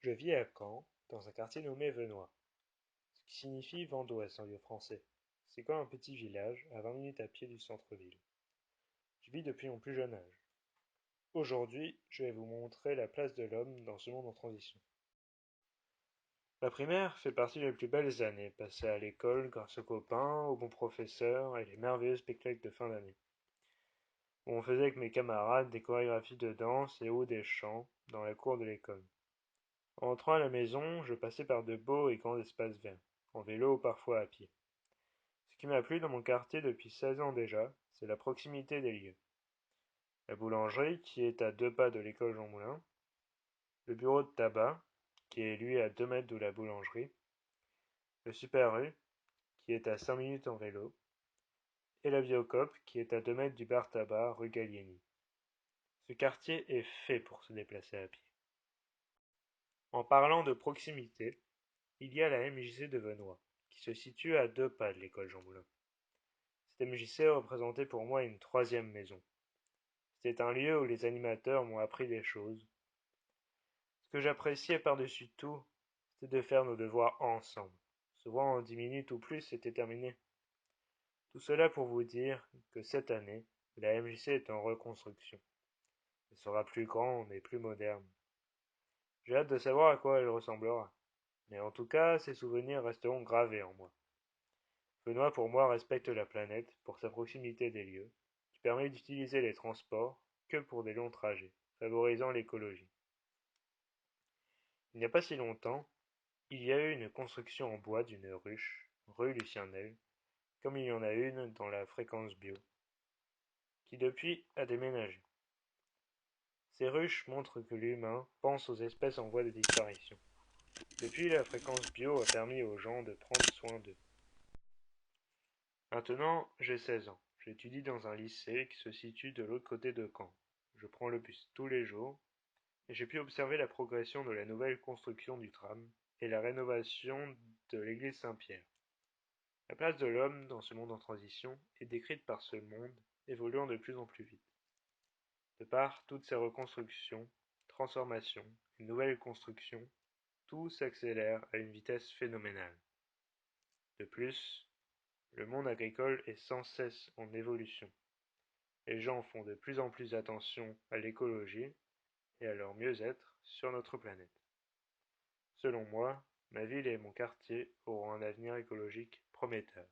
Je vis à Caen, dans un quartier nommé Venoy, ce qui signifie vent d'ouest en vieux français. C'est comme un petit village, à 20 minutes à pied du centre-ville. Je vis depuis mon plus jeune âge. Aujourd'hui, je vais vous montrer la place de l'homme dans ce monde en transition. La primaire fait partie des plus belles années, passées à l'école grâce aux copains, aux bons professeurs et les merveilleux spectacles de fin d'année, où on faisait avec mes camarades des chorégraphies de danse et ou des chants dans la cour de l'école. En rentrant à la maison, je passais par de beaux et grands espaces verts, en vélo ou parfois à pied. Ce qui m'a plu dans mon quartier depuis 16 ans déjà, c'est la proximité des lieux. La boulangerie, qui est à 2 pas de l'école Jean Moulin, le bureau de tabac, qui est lui à 2 mètres de la boulangerie, le Super U, qui est à 5 minutes en vélo, et la Biocop, qui est à 2 mètres du bar tabac rue Gallieni. Ce quartier est fait pour se déplacer à pied. En parlant de proximité, il y a la MJC de Venoy, qui se situe à 2 pas de l'école Jean Moulin. Cette MJC représentait pour moi une troisième maison. C'était un lieu où les animateurs m'ont appris des choses. Ce que j'appréciais par-dessus tout, c'était de faire nos devoirs ensemble. Souvent en 10 minutes ou plus, c'était terminé. Tout cela pour vous dire que cette année, la MJC est en reconstruction. Elle sera plus grande et plus moderne. J'ai hâte de savoir à quoi elle ressemblera. Mais en tout cas, ces souvenirs resteront gravés en moi. Benoît pour moi respecte la planète pour sa proximité des lieux, qui permet d'utiliser les transports que pour des longs trajets, favorisant l'écologie. Il n'y a pas si longtemps, il y a eu une construction en bois d'une ruche, rue Lucien Nel, comme il y en a une dans la fréquence bio, qui depuis a déménagé. Ces ruches montrent que l'humain pense aux espèces en voie de disparition. Depuis, la fréquence bio a permis aux gens de prendre soin d'eux. Maintenant, j'ai 16 ans. J'étudie dans un lycée qui se situe de l'autre côté de Caen. Je prends le bus tous les jours et j'ai pu observer la progression de la nouvelle construction du tram et la rénovation de l'église Saint-Pierre. La place de l'homme dans ce monde en transition est décrite par ce monde évoluant de plus en plus vite. De par toutes ces reconstructions, transformations et nouvelles constructions, tout s'accélère à une vitesse phénoménale. De plus, le monde agricole est sans cesse en évolution. Les gens font de plus en plus attention à l'écologie et à leur mieux-être sur notre planète. Selon moi, ma ville et mon quartier auront un avenir écologique prometteur.